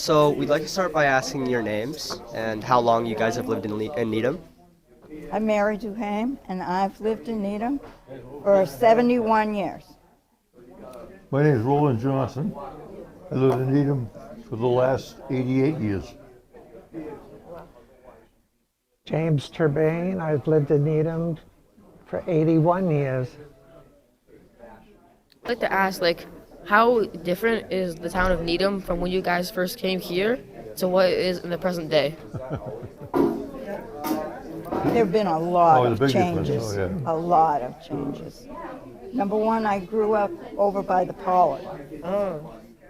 So we'd like to start by asking your names and how long you guys have lived in Needham. I'm Mary Duhame, and I've lived in Needham for 71 years. My name is Roland Johnson. I lived in Needham for the last 88 years. James Turbane. I've lived in Needham for 81 years. I'd like to ask, how different is the town of Needham from when you guys first came here to what it is in the present day? There have been a lot the of big changes. difference, A lot of changes. Number one, I grew up over by the Pollard.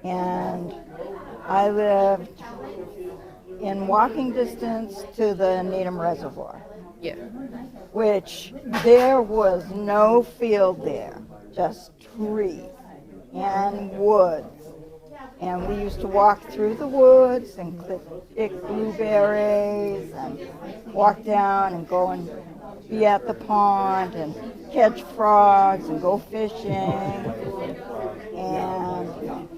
And I lived in walking distance to the Needham Reservoir, Yeah. which there was no field there, just trees and woods. And we used to walk through the woods and pick blueberries and walk down and go and be at the pond and catch frogs and go fishing. And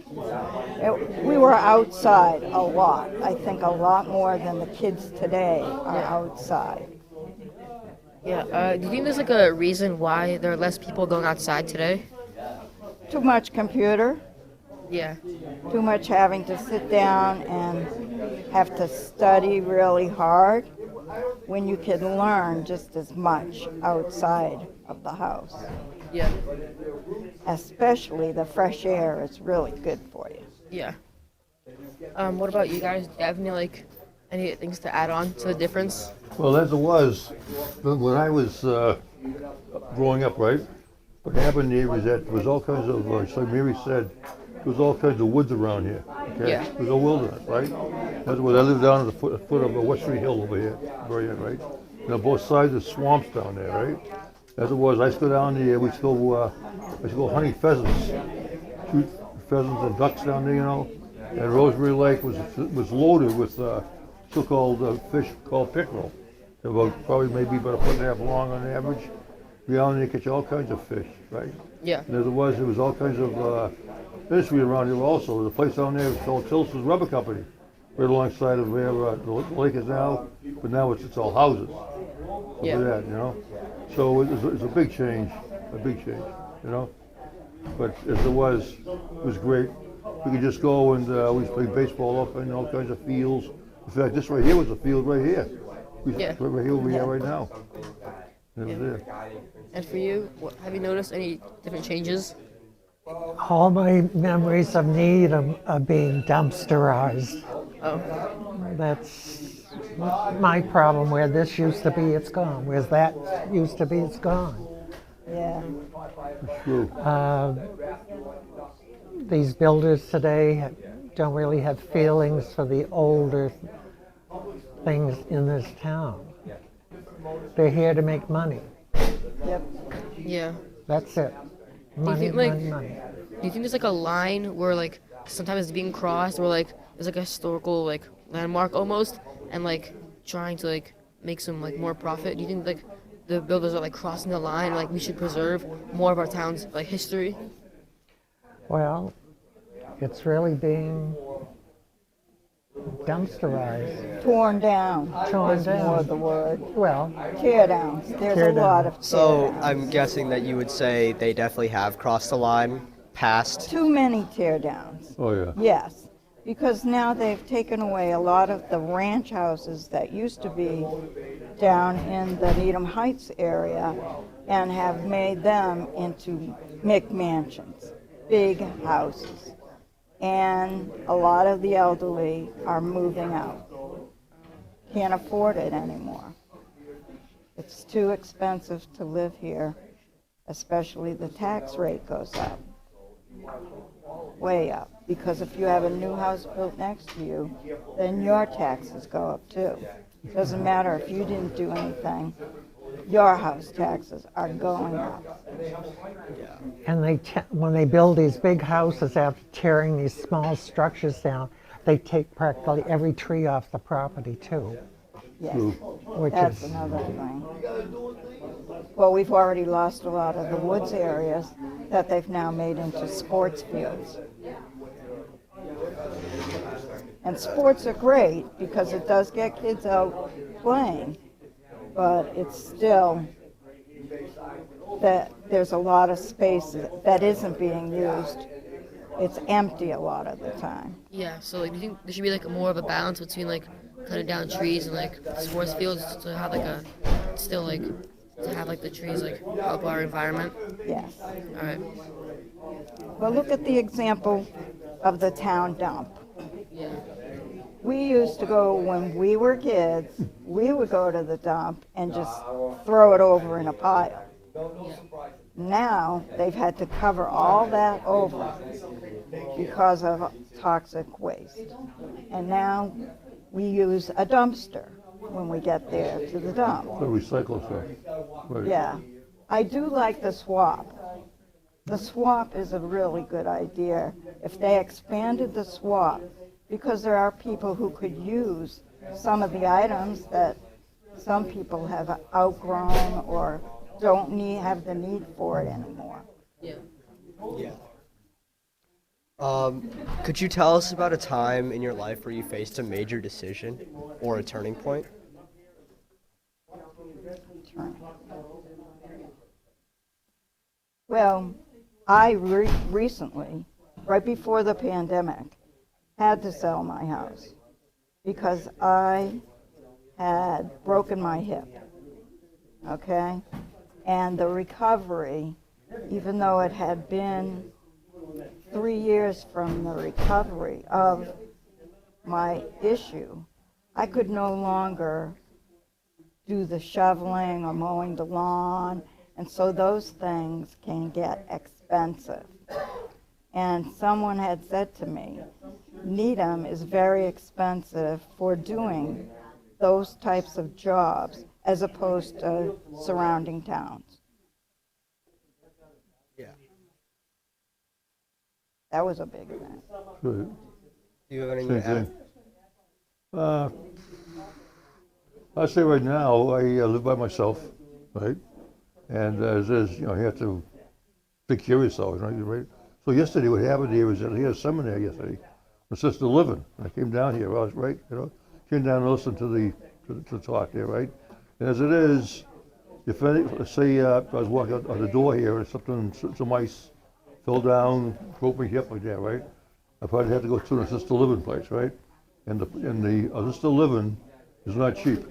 we were outside a lot. I think a lot more than the kids today are outside. Yeah. Do you think there's a reason why there are less people going outside today? Too much computer. Yeah. Too much having to sit down and have to study really hard when you can learn just as much outside of the house. Yeah. Especially the fresh air is really good for you. Yeah. What about you guys? Do you have any things to add on to the difference? Well, as it was, when I was growing up, right, what happened here was that there was all kinds of, like Mary said, there was all kinds of woods around here. Okay? Yeah. It was a wilderness, right? That's what I lived down at the foot of the Westry Hill over here, very end, right? And on both sides there's swamps down there, right? As it was, I used to go down there, we used to go hunting pheasants, shoot pheasants and ducks down there, And Rosemary Lake was loaded with so-called fish called pickerel. They're probably maybe about a foot and a half long on average. We down there catch all kinds of fish, right? Yeah. And there was all kinds of industry around here also. There's a place down there called Tilson's Rubber Company, right alongside of where the lake is now, but now it's all houses. Yeah. That, So it's a big change, But as it was great. We could just go and we used to play baseball up in all kinds of fields. In fact, this right here was a field right here. Yeah. Right here where we are right now. And it was there. And for you, have you noticed any different changes? All my memories of Needham are being dumpsterized. Oh. That's my problem. Where this used to be, it's gone. Where that used to be, it's gone. Yeah. True. These builders today don't really have feelings for the older things in this town. They're here to make money. Yep. Yeah. That's it. Money, think, money, money. Do you think there's a line where sometimes it's being crossed, or there's a historical landmark almost, and trying to make some more profit? Do you think the builders are crossing the line, we should preserve more of our town's history? Well, it's really being dumpsterized. Torn down. Torn is down. more the word. Well, Tear downs. There's Tear a lot down. of tear So downs. I'm guessing that you would say they definitely have crossed the line past. Too many tear downs. Oh, yeah. Yes, because now they've taken away a lot of the ranch houses that used to be down in the Needham Heights area and have made them into McMansions, big houses. And a lot of the elderly are moving out. Can't afford it anymore. It's too expensive to live here, especially the tax rate goes up. Way up, because if you have a new house built next to you, then your taxes go up too. Doesn't matter if you didn't do anything, your house taxes are going up. and when they build these big houses after tearing these small structures down, they take practically every tree off the property too, Yes, which that's is, another thing. Well, we've already lost a lot of the woods areas that they've now made into sports fields. And sports are great because it does get kids out playing, but it's still that there's a lot of space that isn't being used. It's empty a lot of the time. Yeah, so like, do you think there should be like more of a balance between like cutting down trees and like sports fields to have like a still like to have like the trees like help our environment? Yes. All right. Well, look at the example of the town dump. Yeah. We used to go, when we were kids, we would go to the dump and just throw it over in a pile. Now, they've had to cover all that over because of toxic waste. And now we use a dumpster when we get there to the dump. The recycle stuff. Right. Yeah. I do like the swap. The swap is a really good idea. If they expanded the swap, because there are people who could use some of the items that some people have outgrown or don't have the need for it anymore. Yeah. Yeah. Could you tell us about a time in your life where you faced a major decision or a turning point? Well, I recently, right before the pandemic, had to sell my house because I had broken my hip, okay? And the recovery, even though it had been 3 years from the recovery of my issue, I could no longer do the shoveling or mowing the lawn, and so those things can get expensive. And someone had said to me, Needham is very expensive for doing those types of jobs as opposed to surrounding towns. Yeah. That was a big event. Right. Do you have any? Same thing. I say right now, I live by myself, right? And as is, you have to take care of yourself, right? So yesterday, what happened here was that he had a seminar yesterday, assisted living. I came down here, I was right, came down and listened to the talk there, right? And as it is, if let's say I was walking out the door here and some ice fell down, broke my hip like that, right? I probably had to go to an assisted living place, right? And the assisted living is not cheap,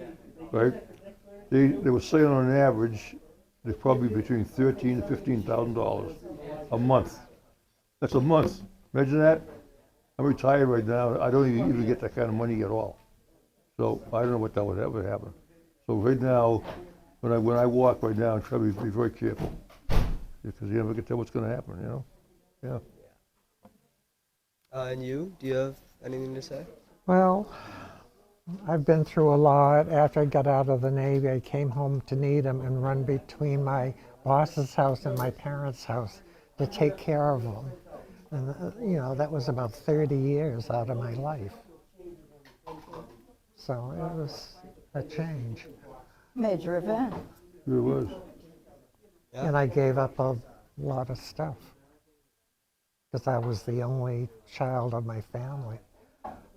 right? They were saying on an average, they're probably between $13,000 to $15,000 a month. That's a month. Imagine that. I'm retired right now. I don't even get that kind of money at all. So I don't know what that would ever happen. So right now, when I walk right now, I try to be very careful because you never can tell what's going to happen. Yeah. And you? Do you have anything to say? Well, I've been through a lot. After I got out of the Navy, I came home to Needham and run between my boss's house and my parents' house to take care of them. And, that was about 30 years out of my life. So it was a change. Major event. Sure was. Yeah. And I gave up a lot of stuff because I was the only child of my family,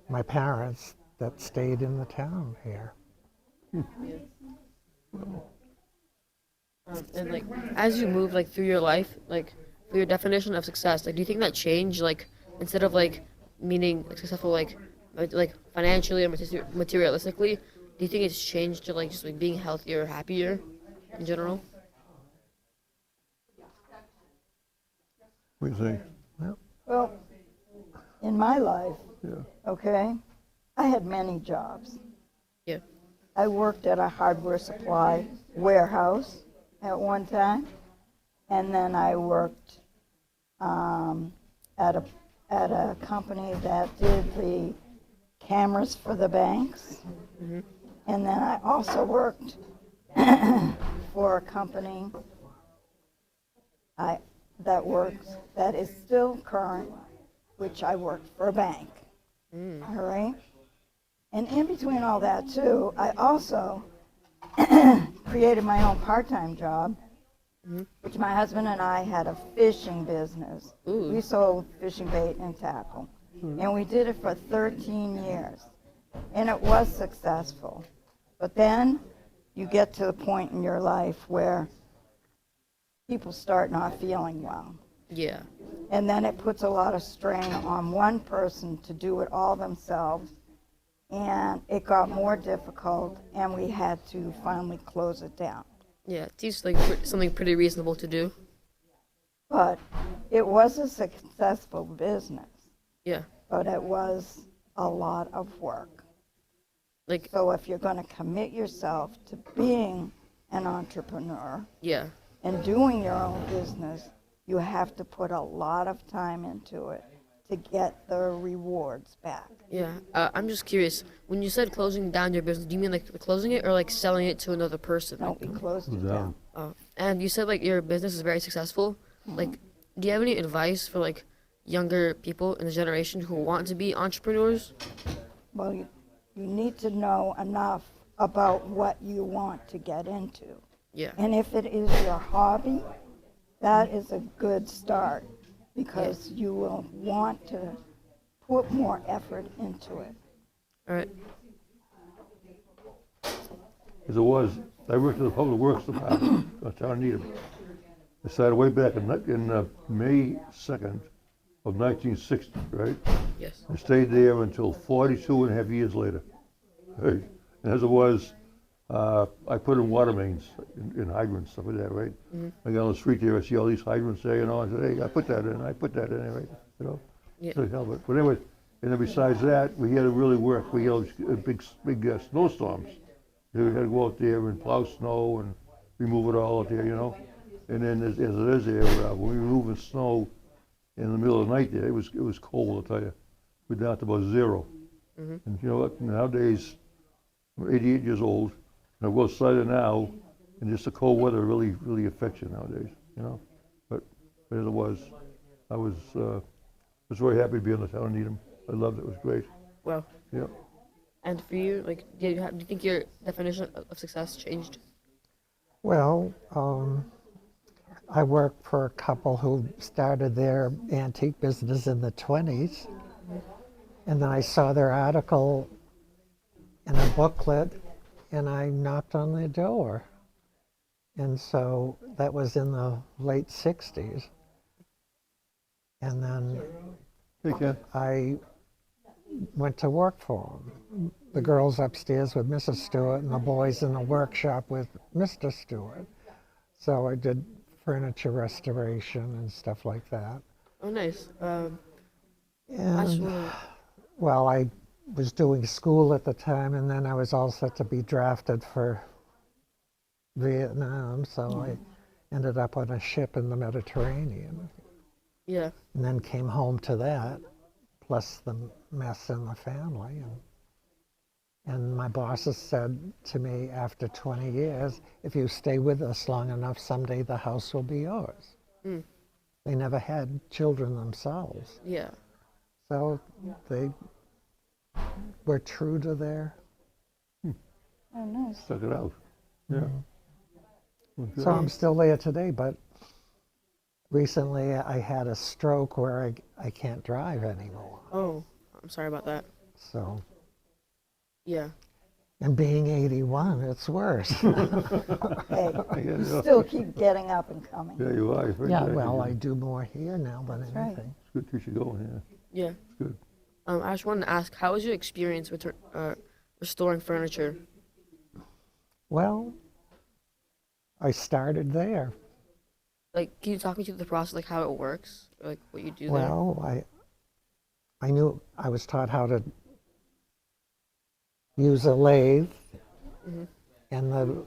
my parents, that stayed in the town here. And like as you move like through your life, like for your definition of success, like do you think that changed like instead of like meaning like, successful like financially or materialistically, do you think it's changed to like just like being healthier or happier in general? What do you think? Well, in my life, Yeah. okay, I had many jobs. Yeah. I worked at a hardware supply warehouse at one time, and then I worked at a company that did the cameras for the banks, and then I also worked for a company that is still current, which I worked for a bank. All right. And in between all that too, I also created my own part-time job, which my husband and I had a fishing business. Ooh. We sold fishing bait and tackle. And we did it for 13 years. And it was successful. But then you get to the point in your life where people start not feeling well. Yeah. And then it puts a lot of strain on one person to do it all themselves. And it got more difficult, and we had to finally close it down. Yeah. It seems like something pretty reasonable to do. But it was a successful business, Yeah. but it was a lot of work. Like, So if you're going to commit yourself to being an entrepreneur yeah. and doing your own business, you have to put a lot of time into it to get the rewards back. Yeah. I'm just curious. When you said closing down your business, do you mean like closing it or like selling it to another person? No, we closed it Down. down. And you said like your business is very successful. Like, do you have any advice for like younger people in the generation who want to be entrepreneurs? Well, you need to know enough about what you want to get into. Yeah. And if it is your hobby, that is a good start because you will want to put more effort into it. All right. As it was, I worked in the Public Works Department, town of Needham. I started way back in May 2nd of 1960, right? Yes. I stayed there until 42 and a half years later. Hey, and as it was, I put in water mains in hydrants, stuff like that, right? I got on the street there, I see all these hydrants there, you know, I said, hey, I put that in, right? You know? Yeah. So, hell, but anyway, and then besides that, we had to really work. We had big snowstorms. We had to go out there and plow snow and remove it all out there, you know? And then as it is there, when we were moving snow in the middle of the night there, it was cold, I'll tell you. We're down to about 0. And you know what, nowadays, I'm 88 years old, and I go outside there now, and just the cold weather really, really affects you nowadays, you know? But as it was, I was very happy to be in the town of Needham. I loved it, it was great, Well, yeah. and for you, like, do you think your definition of success changed? Well, I worked for a couple who started their antique business in the 20s, and then I saw their article in a booklet, and I knocked on their door. And so that was in the late 60s. And then Hey, Ken. I went to work for them. The girls upstairs with Mrs. Stewart and the boys in the workshop with Mr. Stewart. So I did furniture restoration and stuff like that. Oh, nice. I just And, wanna, well, I was doing school at the time, and then I was all set to be drafted for Vietnam, so I ended up on a ship in the Mediterranean, yeah. and then came home to that, plus the mess in the family. And my bosses said to me after 20 years, if you stay with us long enough, someday the house will be yours. Mm. They never had children themselves, Yeah. so they were true to their. Oh, nice. Stuck it out, yeah. Well, good. So I'm still there today, but recently I had a stroke where I can't drive anymore. Oh, I'm sorry about that. So, Yeah. and being 81, it's worse. Hey, Yeah, you yeah. still keep getting up and coming. Yeah, you are. Yeah, well, I do more here now than That's right. anything. It's good to keep you going, yeah. Yeah. It's good. I just wanted to ask, how was your experience with restoring furniture? Well, I started there. Like, can you talk me through the process, like how it works, or, like what you do there? Well, I knew I was taught how to use a lathe, and the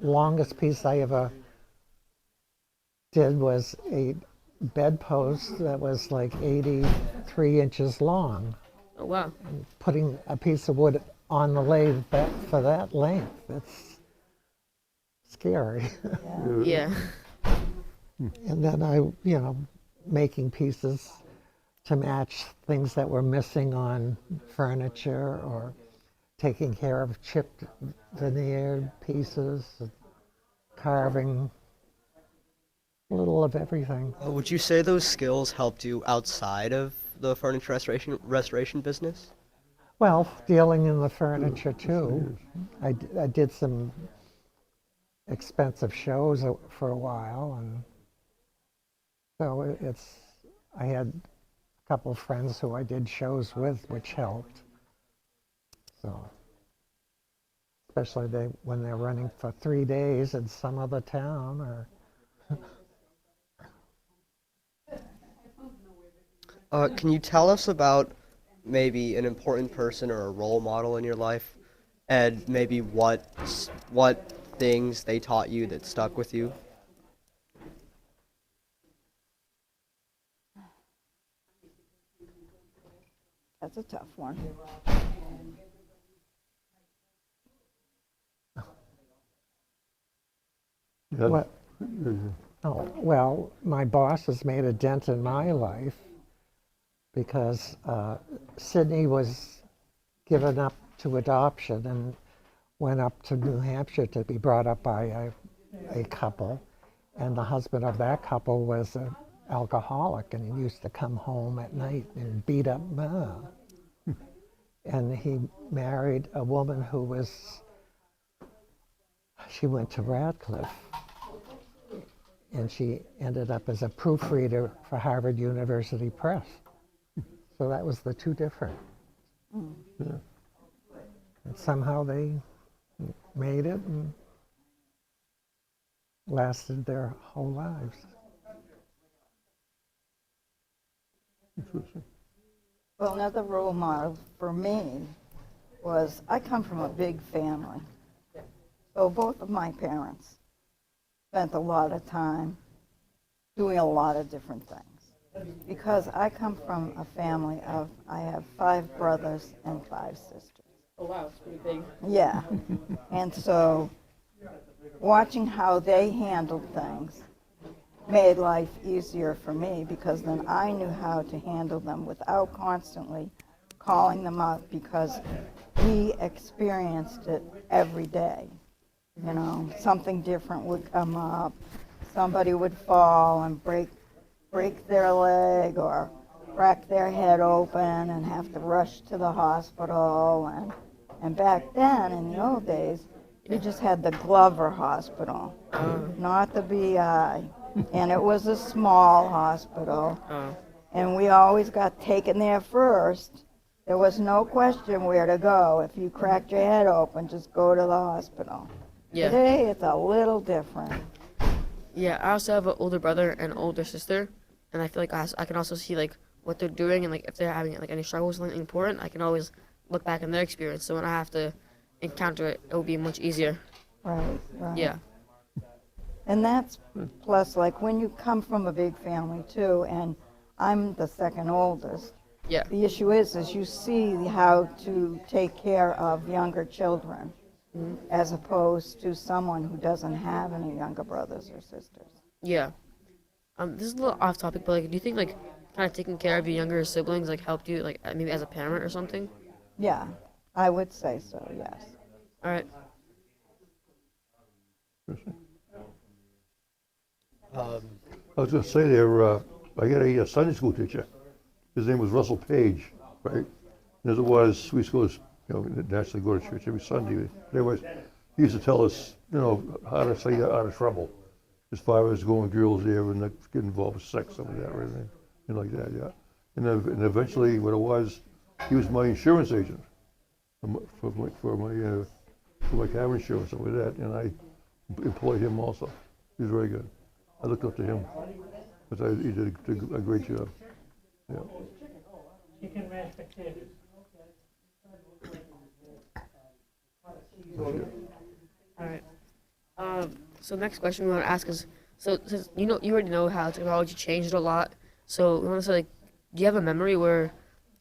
longest piece I ever did was a bedpost that was like 83 inches long. Oh wow. Putting a piece of wood on the lathe for that length, it's scary. Yeah. And then making pieces to match things that were missing on furniture, or taking care of chipped veneered pieces, carving, a little of everything. Would you say those skills helped you outside of the furniture restoration business? Well, dealing in the furniture too. I did some expensive shows for a while, and so I had a couple of friends who I did shows with, which helped. So, especially when they're running for 3 days in some other town, or Can you tell us about maybe an important person or a role model in your life, and maybe what things they taught you that stuck with you? That's a tough one. Yeah. what? Oh, well, my boss has made a dent in my life because Sydney was given up to adoption and went up to New Hampshire to be brought up by a couple. And the husband of that couple was an alcoholic, and he used to come home at night and beat up Ma. And he married a woman she went to Radcliffe, and she ended up as a proofreader for Harvard University Press. So that was the two different. Yeah. And somehow they made it and lasted their whole lives. Interesting. Well, another role model for me was I come from a big family. So both of my parents spent a lot of time doing a lot of different things. Because I come from a family I have 5 brothers and 5 sisters. Oh wow, it's pretty big. Yeah. And so watching how they handled things made life easier for me, because then I knew how to handle them without constantly calling them up, because we experienced it every day. You know, something different would come up. Somebody would fall and break their leg or crack their head open and have to rush to the hospital. And back then, in the old days, you just had the Glover Hospital, not the BI. And it was a small hospital. And we always got taken there first. There was no question where to go. If you cracked your head open, just go to the hospital. Yeah. Today, it's a little different. Yeah, I also have an older brother and older sister, and I feel like I can also see like what they're doing, and like if they're having like any struggles with something important, I can always look back in their experience. So when I have to encounter it, it will be much easier. Right, right. Yeah. And that's plus, like, when you come from a big family too, and I'm the second oldest, Yeah. the issue is you see how to take care of younger children, as opposed to someone who doesn't have any younger brothers or sisters. Yeah. This is a little off topic, but like, do you think like kind of taking care of your younger siblings like helped you like maybe as a parent or something? Yeah, I would say so, yes. All right. I was going to say there, I got a Sunday school teacher. His name was Russell Page, right? And as it was, we used to go, naturally go to church every Sunday. But anyways, he used to tell us, how to stay out of trouble, as far as going girls there and not getting involved with sex, some of that, or anything like that, yeah. And eventually, what it was, he was my insurance agent for my car insurance, something like that, and I employed him also. He was very good. I looked up to him, because he did a great job. Yeah. All right. So next question we want to ask is, so since you already know how technology changed a lot, so we want to say like, do you have a memory where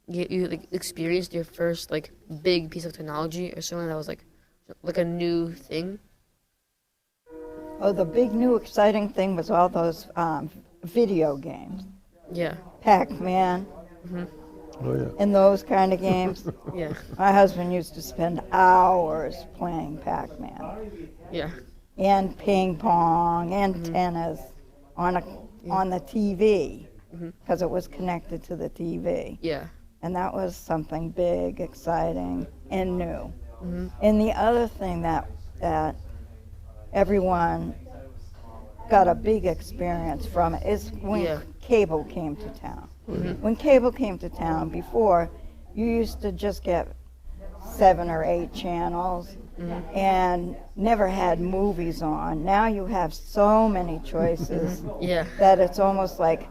you like experienced your first like big piece of technology or something that was like a new thing? Oh, the big new exciting thing was all those video games. Yeah. Pac-Man Oh, yeah. and those kind of games. Yeah. My husband used to spend hours playing Pac-Man Yeah. and ping pong and tennis on the TV. because it was connected to the TV. Yeah. And that was something big, exciting, and new. And the other thing that everyone got a big experience from is when Yeah. cable came to town. When cable came to town, before, you used to just get 7 or 8 channels and never had movies on. Now you have so many choices Yeah. that it's almost like,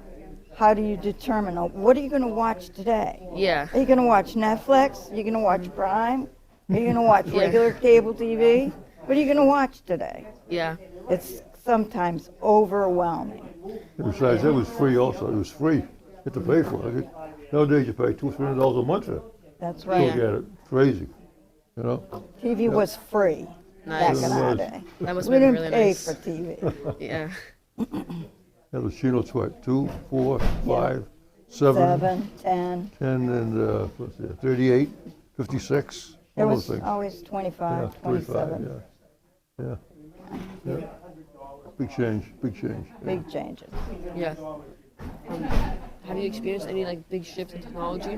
how do you determine, what are you going to watch today? Yeah. Are you going to watch Netflix? Are you going to watch Prime? Are you going to watch Yeah. regular cable TV? What are you going to watch today? Yeah. It's sometimes overwhelming. Besides, it was free also. It was free. You had to pay for it. Nowadays, you pay $200-300 a month for it. That's To right. get it. Crazy. You know? TV was free back Nice. in It our was. day. That must We have been didn't really pay nice. for TV. Yeah. That was channels what? 2, 4, 5, 7, 7, 10. 10, and what's it, 38, 56. It All those was things. always 25, Yeah, 27. yeah. Yeah. Big change, big change. Big changes. Yeah. Have you experienced any like big shifts in technology?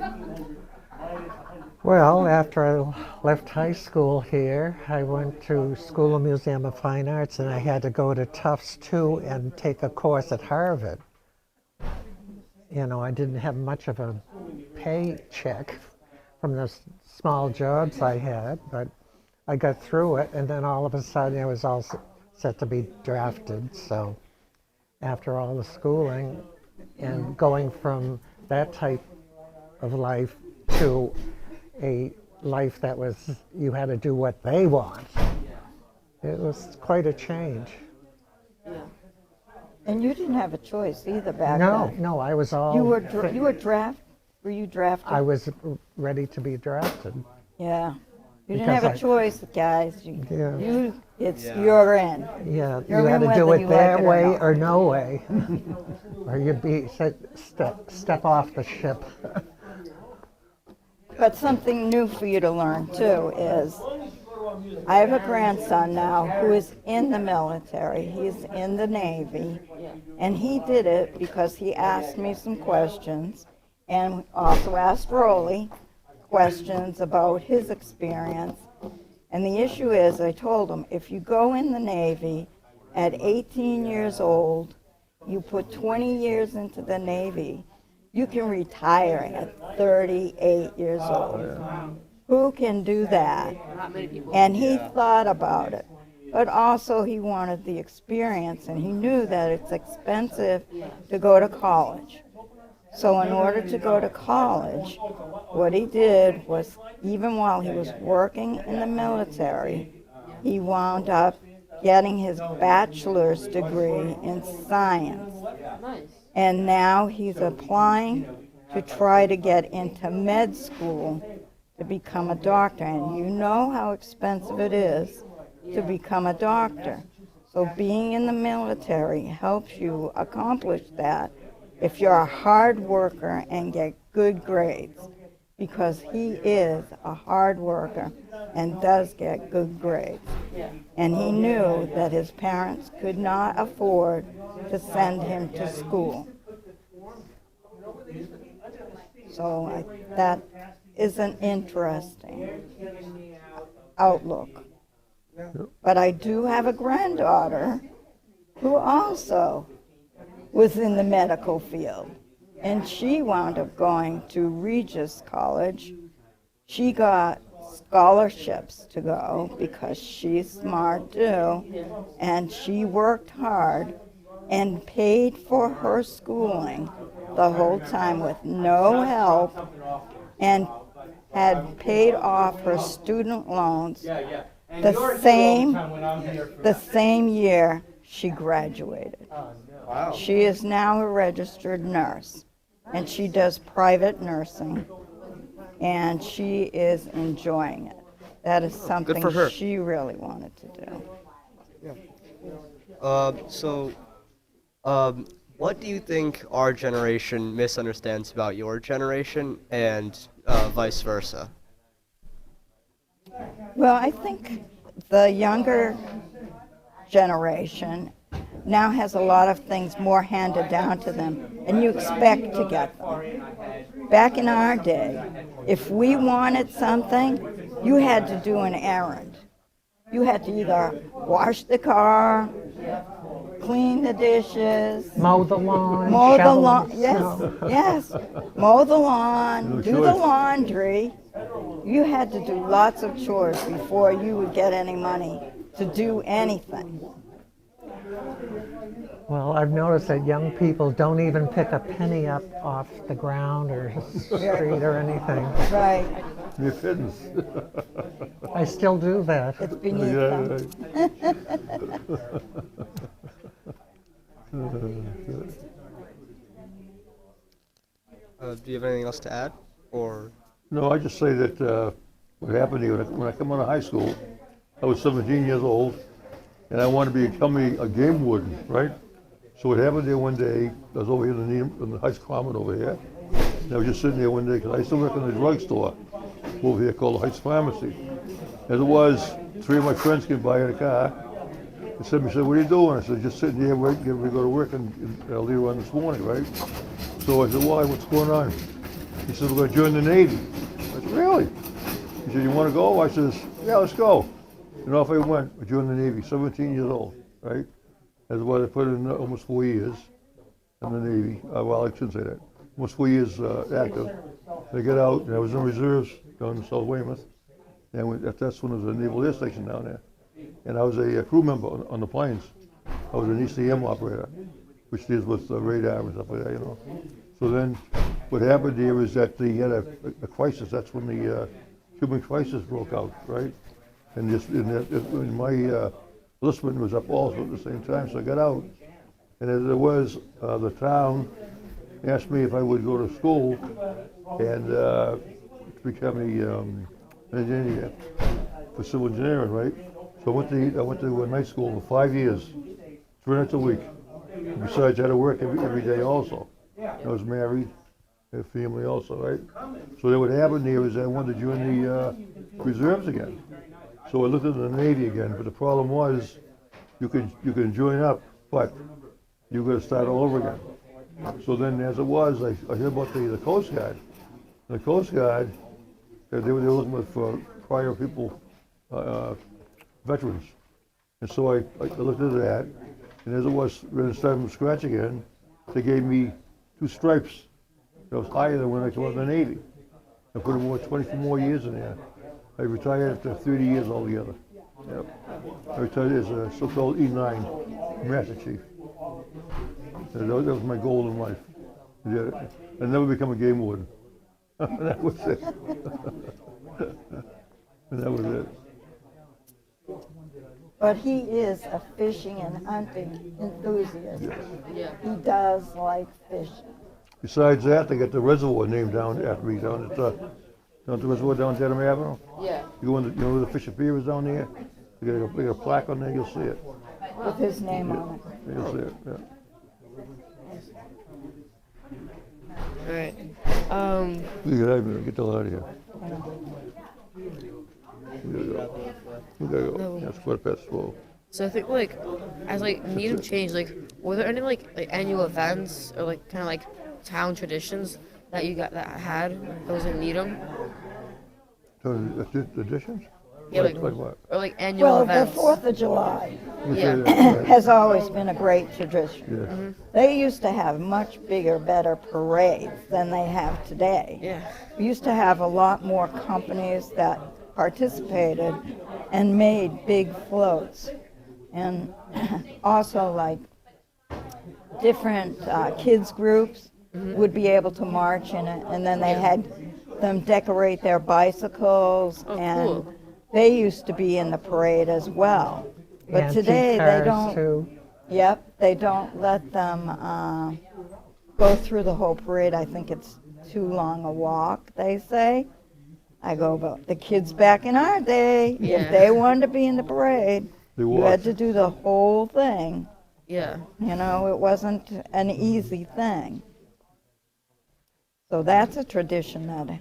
Well, after I left high school here, I went to School of Museum of Fine Arts, and I had to go to Tufts too and take a course at Harvard. You know, I didn't have much of a paycheck from the small jobs I had, but I got through it, and then all of a sudden I was all set to be drafted. So after all the schooling and going from that type of life to a life that was, you had to do what they want, it was quite a change. And you didn't have a choice either back No, then. no, I was all, You were were you drafted? I was ready to be drafted. Yeah. You didn't Because have a I- choice, guys. Yeah. You're in. Yeah, You're you had in to do whether it you like their it or way not. or no way, or you'd be step off the ship. But something new for you to learn too is, I have a grandson now who is in the military. He's in the Navy, and he did it because he asked me some questions, and also asked Roland questions about his experience. And the issue is, I told him, if you go in the Navy at 18 years old, you put 20 years into the Navy, you can retire at 38 years old. Who can do that? Not many people. And he thought about it. But also he wanted the experience, and he knew that it's expensive to go to college. So in order to go to college, what he did was, even while he was working in the military, he wound up getting his bachelor's degree in science. Nice. And now he's applying to try to get into med school to become a doctor. And you know how expensive it is to become a doctor. So being in the military helps you accomplish that if you're a hard worker and get good grades, because he is a hard worker and does get good grades. And he knew that his parents could not afford to send him to school. So that is an interesting outlook. But I do have a granddaughter who also was in the medical field, and she wound up going to Regis College. She got scholarships to go because she's smart too, and she worked hard and paid for her schooling the whole time with no help, and had paid off her student loans the same year she graduated. She is now a registered nurse, and she does private nursing, and she is enjoying it. That is something for her. she really wanted to do. What do you think our generation misunderstands about your generation, and vice versa? Well, I think the younger generation now has a lot of things more handed down to them, and you expect to get them. Back in our day, if we wanted something, you had to do an errand. You had to either wash the car, clean the dishes, Mow the lawn, mow the shovel lawn. the Yes, snow. yes. Mow the lawn, No do the choice. laundry. You had to do lots of chores before you would get any money to do anything. Well, I've noticed that young people don't even pick a penny up off the ground or street or anything. Right. You're kidding. I still do that. It's beneath Yeah, them. right. Do you have anything else to add? Or No, I just say that what happened here, when I come out of high school, I was 17 years old, and I wanted to become a game warden, right? So what happened there one day, I was over here in the Needham, in the Heights Common over here, and I was just sitting there one day, because I used to work in the drugstore over here called the Heights Pharmacy. As it was, 3 of my friends came by in a car, and said, what are you doing? I said, just sitting here waiting, getting ready to go to work, and later on this morning, right? So I said, why, what's going on? He said, we're going to join the Navy. I said, really? He said, you want to go? I says, yeah, let's go. And off I went. I joined the Navy, 17 years old, right? That's why I put in almost 4 years in the Navy. Well, I shouldn't say that. Almost 4 years active. I got out, and I was in reserves down in South Weymouth. And that's when there was a Naval Air Station down there. And I was a crew member on the planes. I was an ECM operator, which deals with radar and stuff like that, you know. So then what happened there is that they had a crisis. That's when the Cuban crisis broke out, right? And my enlistment was up also at the same time, so I got out. And as it was, the town asked me if I would go to school and become an engineer for civil engineering, right? So I went to night school for 5 years, 3 nights a week. Besides, I had to work every day also. I was married, had a family also, right? So then what happened there is I wanted to join the reserves again. So I looked at the Navy again, but the problem was you can join up, but you've got to start all over again. So then as it was, I heard about the Coast Guard. The Coast Guard, they were looking for prior people, veterans. And so I looked at that, and as it was, ready to start from scratch again, they gave me 2 stripes. That was higher than when I came out of the Navy. I put more 20 more years in there. I retired after 30 years altogether. Yep. I retired as a so-called E9 Master Chief. And that was my goal in life. Yeah. I never become a game warden. That was it. And that was it. But he is a fishing and hunting enthusiast. Yeah. He does like fishing. Besides that, they got the reservoir named down after me down at the reservoir down Dedham Avenue. Yeah. You go in, you know where the Fish and Pier is down there? They got a plaque on there, you'll see it. With his name on it. You'll see it, yeah. All right. We get the hell out of here. We gotta go. No. Yeah, it's 12:15. So I think like as like Needham changed, like were there any like annual events or like kind of like town traditions that you got that had that was in Needham? So, additions? Yeah, like what? or like annual Well, events. the 4th of July Yeah. has always been a great tradition. Yeah. They used to have much bigger, better parades than they have today. Yeah. We used to have a lot more companies that participated and made big floats. And also like different kids groups would be able to march in it. And then they had them decorate their bicycles, Oh, and cool. they used to be in the parade as well. But Antique today they cars, don't. too. Yep, they don't let them go through the whole parade. I think it's too long a walk, they say. I go, but the kids back in our day, Yeah. if they wanted to be in the parade, They you had walked. to do the whole thing. Yeah. You know, it wasn't an easy thing. So that's a tradition that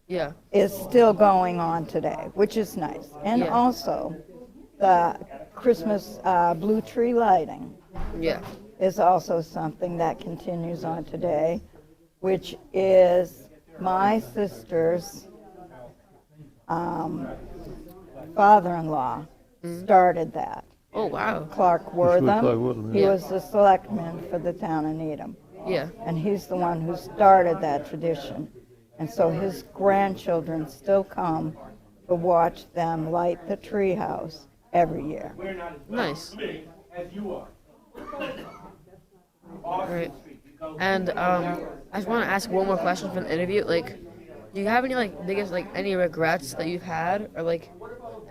Yeah. is still going on today, which is nice. And Yeah. also the Christmas blue tree lighting. Yeah. is also something that continues on today, which is my sister's father-in-law started that. Oh wow. Clark Clark Wortham. Wortham, He yeah. was the selectman for the town of Needham. Yeah. And he's the one who started that tradition. And so his grandchildren still come to watch them light the treehouse every year. Nice. All right. And I just want to ask one more question from the interview. Like, do you have any like biggest like any regrets that you've had, or like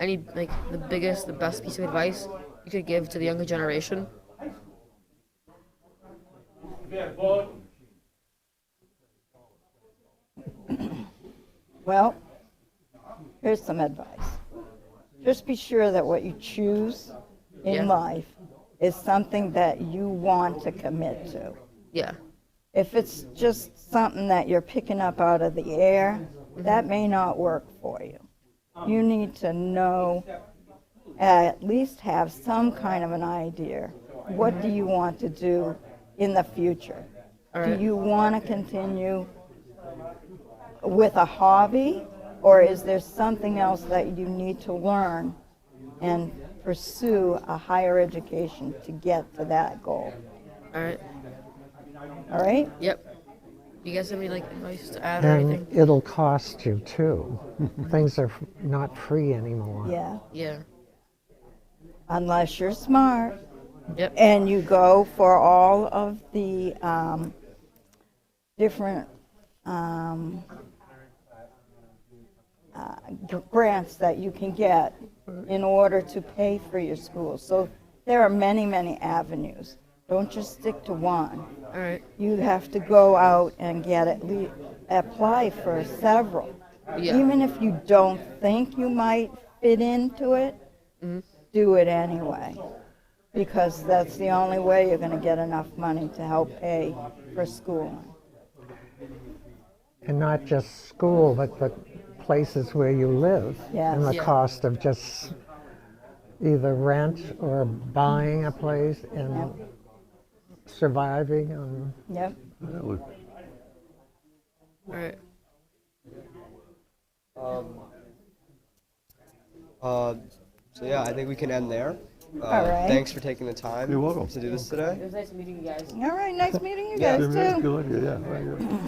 any like the biggest, the best piece of advice you could give to the younger generation? Well, here's some advice. Just be sure that what you choose in Yeah. life is something that you want to commit to. Yeah. If it's just something that you're picking up out of the air, that may not work for you. You need to know, at least have some kind of an idea. What do you want to do in the future? All Do right. you want to continue with a hobby, or is there something else that you need to learn and pursue a higher education to get to that goal? All right. All right? Yep. You guys have any like advice to add or And anything? it'll cost you too. Things are not free anymore. Yeah. Yeah. Unless you're smart Yep. and you go for all of the different grants that you can get in order to pay for your school. So there are many, many avenues. Don't just stick to one. All right. You have to go out and get apply for several. Yeah. Even if you don't think you might fit into it, do it anyway. Because that's the only way you're going to get enough money to help pay for schooling. And not just school, but the places where you live. Yes. And the Yeah. cost of just either rent or buying a place and surviving on. Yep. That was- All right. So yeah, I think we can end there. All right. Thanks for taking the time You're welcome. to do this today. It was nice meeting you guys. All right, nice meeting you Yeah. guys Good too. idea, yeah, right, yeah.